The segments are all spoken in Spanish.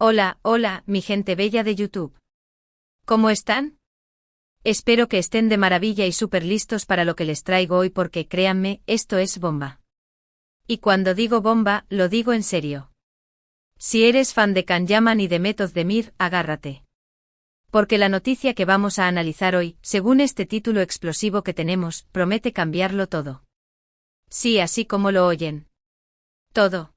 Hola, hola, mi gente bella de YouTube. ¿Cómo están? Espero que estén de maravilla y súper listos para lo que les traigo hoy porque créanme, esto es bomba. Y cuando digo bomba, lo digo en serio. Si eres fan de Can Yaman y de Method Demir, agárrate. Porque la noticia que vamos a analizar hoy, según este título explosivo que tenemos, promete cambiarlo todo. Sí, así como lo oyen. Todo.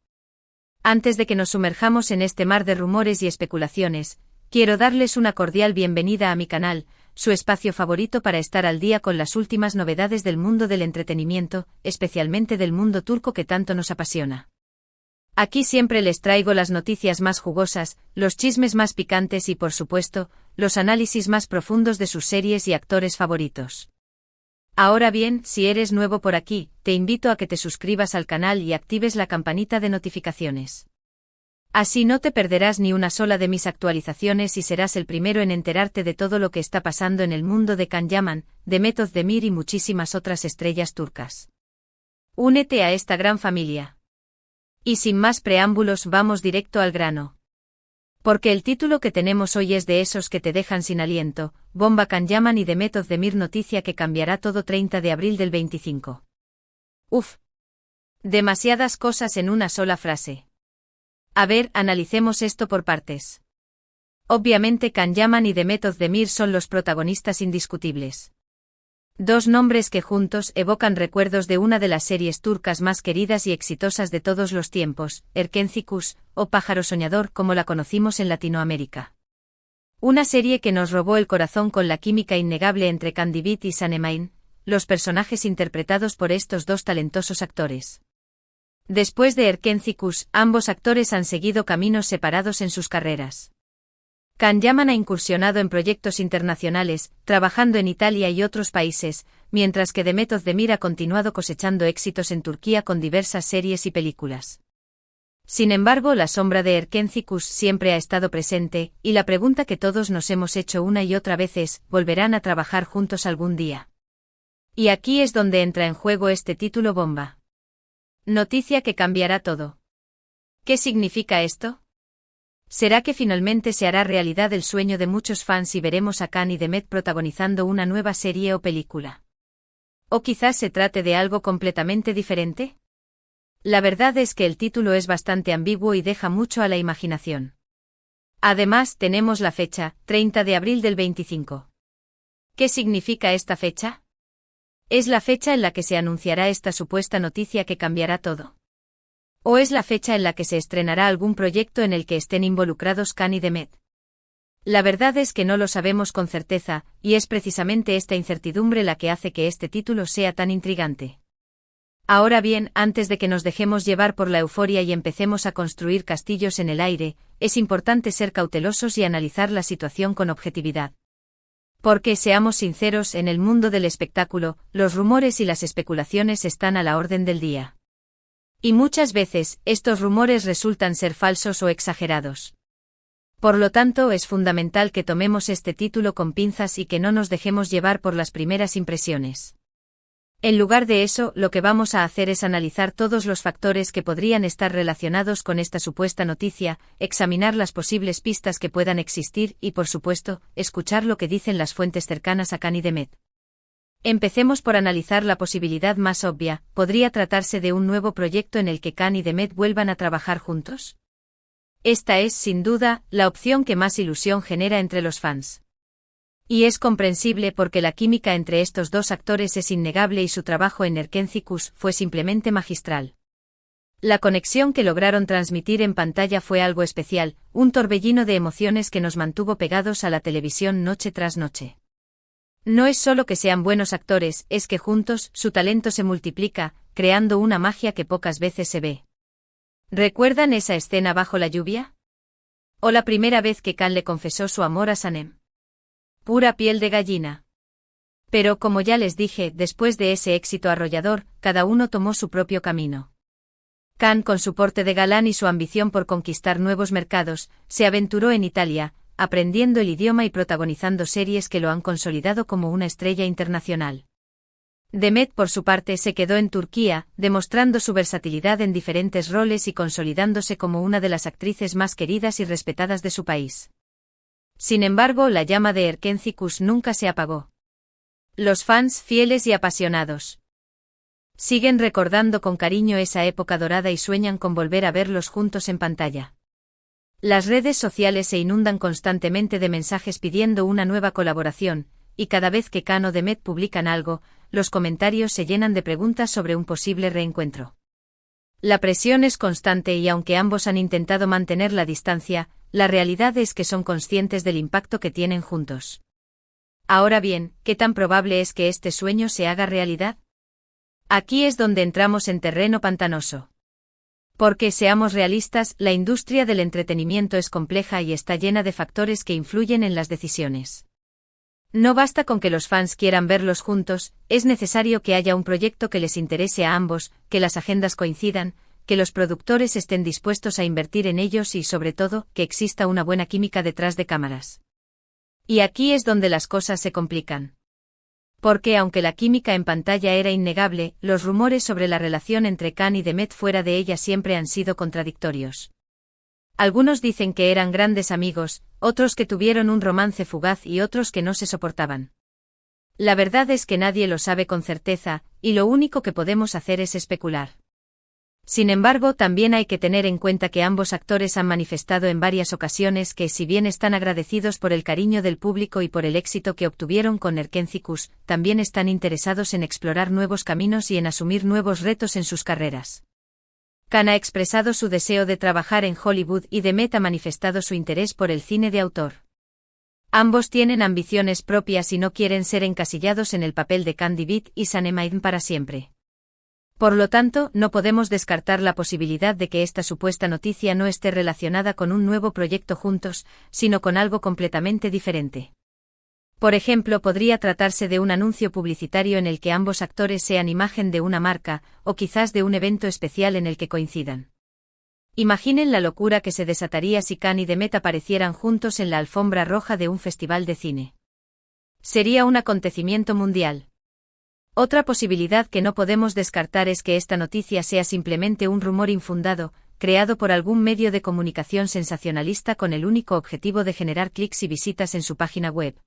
Antes de que nos sumerjamos en este mar de rumores y especulaciones, quiero darles una cordial bienvenida a mi canal, su espacio favorito para estar al día con las últimas novedades del mundo del entretenimiento, especialmente del mundo turco que tanto nos apasiona. Aquí siempre les traigo las noticias más jugosas, los chismes más picantes y por supuesto, los análisis más profundos de sus series y actores favoritos. Ahora bien, si eres nuevo por aquí, te invito a que te suscribas al canal y actives la campanita de notificaciones. Así no te perderás ni una sola de mis actualizaciones y serás el primero en enterarte de todo lo que está pasando en el mundo de Can Yaman, de Method Demir y muchísimas otras estrellas turcas. Únete a esta gran familia. Y sin más preámbulos vamos directo al grano. Porque el título que tenemos hoy es de esos que te dejan sin aliento, bomba Can Yaman y de Method Demir, noticia que cambiará todo 30 de abril del 25. Uf. Demasiadas cosas en una sola frase. A ver, analicemos esto por partes. Obviamente Can Yaman y de Method Demir son los protagonistas indiscutibles. Dos nombres que juntos evocan recuerdos de una de las series turcas más queridas y exitosas de todos los tiempos, Erkenci Kuş, o Pájaro Soñador como la conocimos en Latinoamérica. Una serie que nos robó el corazón con la química innegable entre Kandibit y Sanemein, los personajes interpretados por estos dos talentosos actores. Después de Erkenci Kuş, ambos actores han seguido caminos separados en sus carreras. Can Yaman ha incursionado en proyectos internacionales, trabajando en Italia y otros países, mientras que de Method Demir ha continuado cosechando éxitos en Turquía con diversas series y películas. Sin embargo, la sombra de Erkenci Kuş siempre ha estado presente, y la pregunta que todos nos hemos hecho una y otra vez es, ¿volverán a trabajar juntos algún día? Y aquí es donde entra en juego este título bomba. Noticia que cambiará todo. ¿Qué significa esto? ¿Será que finalmente se hará realidad el sueño de muchos fans y veremos a Can y Demet protagonizando una nueva serie o película? ¿O quizás se trate de algo completamente diferente? La verdad es que el título es bastante ambiguo y deja mucho a la imaginación. Además, tenemos la fecha, 30 de abril del 25. ¿Qué significa esta fecha? ¿Es la fecha en la que se anunciará esta supuesta noticia que cambiará todo? ¿O es la fecha en la que se estrenará algún proyecto en el que estén involucrados Can y Demet? La verdad es que no lo sabemos con certeza, y es precisamente esta incertidumbre la que hace que este título sea tan intrigante. Ahora bien, antes de que nos dejemos llevar por la euforia y empecemos a construir castillos en el aire, es importante ser cautelosos y analizar la situación con objetividad. Porque, seamos sinceros, en el mundo del espectáculo, los rumores y las especulaciones están a la orden del día. Y muchas veces, estos rumores resultan ser falsos o exagerados. Por lo tanto, es fundamental que tomemos este título con pinzas y que no nos dejemos llevar por las primeras impresiones. En lugar de eso, lo que vamos a hacer es analizar todos los factores que podrían estar relacionados con esta supuesta noticia, examinar las posibles pistas que puedan existir y, por supuesto, escuchar lo que dicen las fuentes cercanas a Can y Demet. Empecemos por analizar la posibilidad más obvia. ¿Podría tratarse de un nuevo proyecto en el que Can y Demet vuelvan a trabajar juntos? Esta es, sin duda, la opción que más ilusión genera entre los fans. Y es comprensible porque la química entre estos dos actores es innegable y su trabajo en Erkenci Kuş fue simplemente magistral. La conexión que lograron transmitir en pantalla fue algo especial, un torbellino de emociones que nos mantuvo pegados a la televisión noche tras noche. No es solo que sean buenos actores, es que juntos, su talento se multiplica, creando una magia que pocas veces se ve. ¿Recuerdan esa escena bajo la lluvia? ¿O la primera vez que Can le confesó su amor a Sanem? Pura piel de gallina. Pero como ya les dije, después de ese éxito arrollador, cada uno tomó su propio camino. Can, con su porte de galán y su ambición por conquistar nuevos mercados, se aventuró en Italia, aprendiendo el idioma y protagonizando series que lo han consolidado como una estrella internacional. Demet por su parte se quedó en Turquía, demostrando su versatilidad en diferentes roles y consolidándose como una de las actrices más queridas y respetadas de su país. Sin embargo, la llama de Erkenci nunca se apagó. Los fans fieles y apasionados siguen recordando con cariño esa época dorada y sueñan con volver a verlos juntos en pantalla. Las redes sociales se inundan constantemente de mensajes pidiendo una nueva colaboración, y cada vez que Can o Demet publican algo, los comentarios se llenan de preguntas sobre un posible reencuentro. La presión es constante y aunque ambos han intentado mantener la distancia, la realidad es que son conscientes del impacto que tienen juntos. Ahora bien, ¿qué tan probable es que este sueño se haga realidad? Aquí es donde entramos en terreno pantanoso. Porque, seamos realistas, la industria del entretenimiento es compleja y está llena de factores que influyen en las decisiones. No basta con que los fans quieran verlos juntos, es necesario que haya un proyecto que les interese a ambos, que las agendas coincidan, que los productores estén dispuestos a invertir en ellos y, sobre todo, que exista una buena química detrás de cámaras. Y aquí es donde las cosas se complican. Porque aunque la química en pantalla era innegable, los rumores sobre la relación entre Can y Demet fuera de ella siempre han sido contradictorios. Algunos dicen que eran grandes amigos, otros que tuvieron un romance fugaz y otros que no se soportaban. La verdad es que nadie lo sabe con certeza, y lo único que podemos hacer es especular. Sin embargo, también hay que tener en cuenta que ambos actores han manifestado en varias ocasiones que, si bien están agradecidos por el cariño del público y por el éxito que obtuvieron con Erkenci, también están interesados en explorar nuevos caminos y en asumir nuevos retos en sus carreras. Can ha expresado su deseo de trabajar en Hollywood y Demet ha manifestado su interés por el cine de autor. Ambos tienen ambiciones propias y no quieren ser encasillados en el papel de Candy Beat y Sanemaiden para siempre. Por lo tanto, no podemos descartar la posibilidad de que esta supuesta noticia no esté relacionada con un nuevo proyecto juntos, sino con algo completamente diferente. Por ejemplo, podría tratarse de un anuncio publicitario en el que ambos actores sean imagen de una marca, o quizás de un evento especial en el que coincidan. Imaginen la locura que se desataría si Can y Demet aparecieran juntos en la alfombra roja de un festival de cine. Sería un acontecimiento mundial. Otra posibilidad que no podemos descartar es que esta noticia sea simplemente un rumor infundado, creado por algún medio de comunicación sensacionalista con el único objetivo de generar clics y visitas en su página web.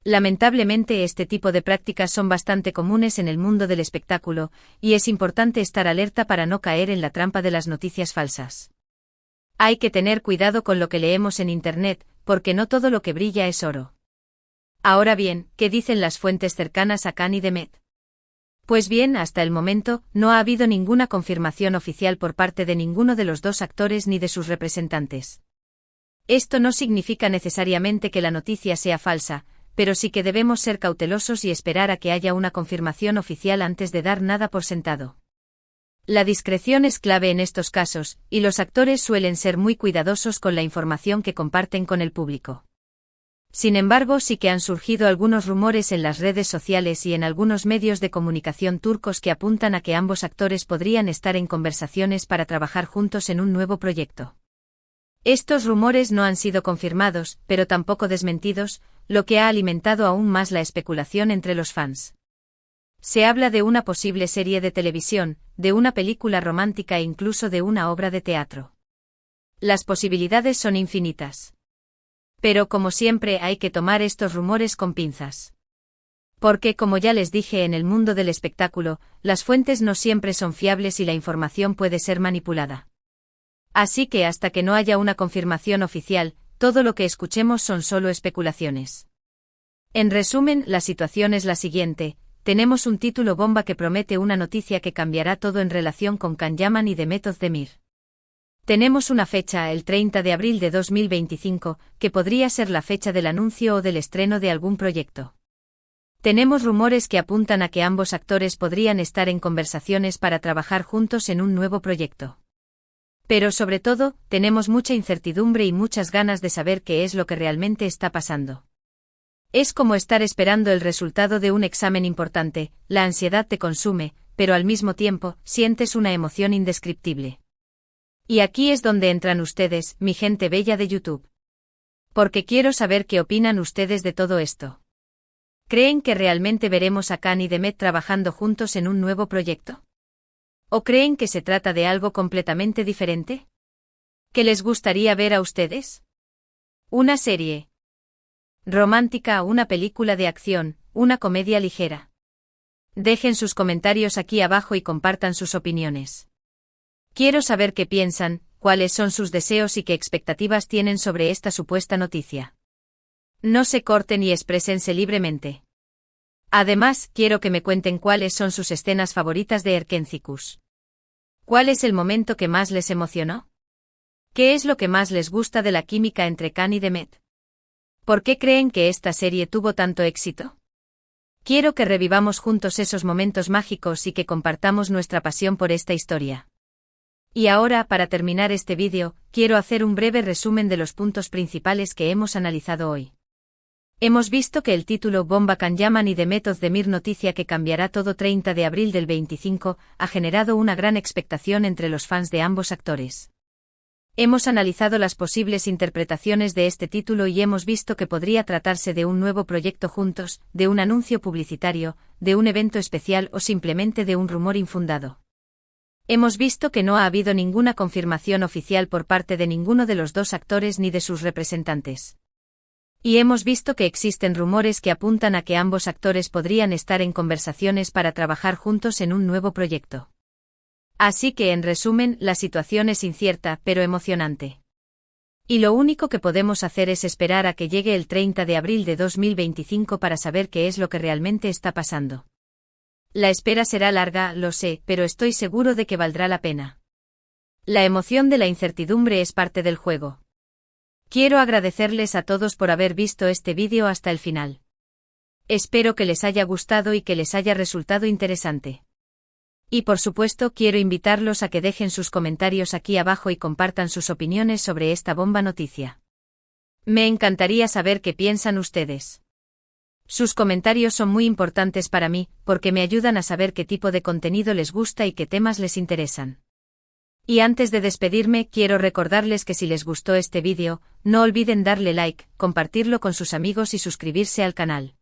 Lamentablemente, este tipo de prácticas son bastante comunes en el mundo del espectáculo, y es importante estar alerta para no caer en la trampa de las noticias falsas. Hay que tener cuidado con lo que leemos en Internet, porque no todo lo que brilla es oro. Ahora bien, ¿qué dicen las fuentes cercanas a Can y Demet? Pues bien, hasta el momento, no ha habido ninguna confirmación oficial por parte de ninguno de los dos actores ni de sus representantes. Esto no significa necesariamente que la noticia sea falsa, pero sí que debemos ser cautelosos y esperar a que haya una confirmación oficial antes de dar nada por sentado. La discreción es clave en estos casos, y los actores suelen ser muy cuidadosos con la información que comparten con el público. Sin embargo, sí que han surgido algunos rumores en las redes sociales y en algunos medios de comunicación turcos que apuntan a que ambos actores podrían estar en conversaciones para trabajar juntos en un nuevo proyecto. Estos rumores no han sido confirmados, pero tampoco desmentidos, lo que ha alimentado aún más la especulación entre los fans. Se habla de una posible serie de televisión, de una película romántica e incluso de una obra de teatro. Las posibilidades son infinitas. Pero como siempre hay que tomar estos rumores con pinzas. Porque, como ya les dije, en el mundo del espectáculo, las fuentes no siempre son fiables y la información puede ser manipulada. Así que hasta que no haya una confirmación oficial, todo lo que escuchemos son solo especulaciones. En resumen, la situación es la siguiente: tenemos un título bomba que promete una noticia que cambiará todo en relación con Can Yaman y Demet Özdemir. Tenemos una fecha, el 30 de abril de 2025, que podría ser la fecha del anuncio o del estreno de algún proyecto. Tenemos rumores que apuntan a que ambos actores podrían estar en conversaciones para trabajar juntos en un nuevo proyecto. Pero sobre todo, tenemos mucha incertidumbre y muchas ganas de saber qué es lo que realmente está pasando. Es como estar esperando el resultado de un examen importante, la ansiedad te consume, pero al mismo tiempo, sientes una emoción indescriptible. Y aquí es donde entran ustedes, mi gente bella de YouTube. Porque quiero saber qué opinan ustedes de todo esto. ¿Creen que realmente veremos a Khan y Demet trabajando juntos en un nuevo proyecto? ¿O creen que se trata de algo completamente diferente? ¿Qué les gustaría ver a ustedes? ¿Una serie romántica, una película de acción, una comedia ligera? Dejen sus comentarios aquí abajo y compartan sus opiniones. Quiero saber qué piensan, cuáles son sus deseos y qué expectativas tienen sobre esta supuesta noticia. No se corten y exprésense libremente. Además, quiero que me cuenten cuáles son sus escenas favoritas de Erkendzicus. ¿Cuál es el momento que más les emocionó? ¿Qué es lo que más les gusta de la química entre Khan y Demet? ¿Por qué creen que esta serie tuvo tanto éxito? Quiero que revivamos juntos esos momentos mágicos y que compartamos nuestra pasión por esta historia. Y ahora, para terminar este vídeo, quiero hacer un breve resumen de los puntos principales que hemos analizado hoy. Hemos visto que el título Bomba Khan Yaman y Demet Özdemir, noticia que cambiará todo 30 de abril del 25, ha generado una gran expectación entre los fans de ambos actores. Hemos analizado las posibles interpretaciones de este título y hemos visto que podría tratarse de un nuevo proyecto juntos, de un anuncio publicitario, de un evento especial o simplemente de un rumor infundado. Hemos visto que no ha habido ninguna confirmación oficial por parte de ninguno de los dos actores ni de sus representantes. Y hemos visto que existen rumores que apuntan a que ambos actores podrían estar en conversaciones para trabajar juntos en un nuevo proyecto. Así que, en resumen, la situación es incierta, pero emocionante. Y lo único que podemos hacer es esperar a que llegue el 30 de abril de 2025 para saber qué es lo que realmente está pasando. La espera será larga, lo sé, pero estoy seguro de que valdrá la pena. La emoción de la incertidumbre es parte del juego. Quiero agradecerles a todos por haber visto este vídeo hasta el final. Espero que les haya gustado y que les haya resultado interesante. Y por supuesto quiero invitarlos a que dejen sus comentarios aquí abajo y compartan sus opiniones sobre esta bomba noticia. Me encantaría saber qué piensan ustedes. Sus comentarios son muy importantes para mí, porque me ayudan a saber qué tipo de contenido les gusta y qué temas les interesan. Y antes de despedirme, quiero recordarles que si les gustó este vídeo, no olviden darle like, compartirlo con sus amigos y suscribirse al canal.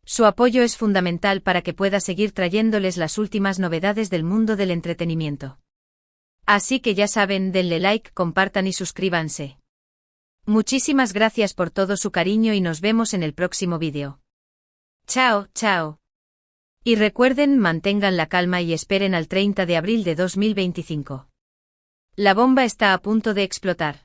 Su apoyo es fundamental para que pueda seguir trayéndoles las últimas novedades del mundo del entretenimiento. Así que ya saben, denle like, compartan y suscríbanse. Muchísimas gracias por todo su cariño y nos vemos en el próximo vídeo. Chao, chao. Y recuerden, mantengan la calma y esperen al 30 de abril de 2025. La bomba está a punto de explotar.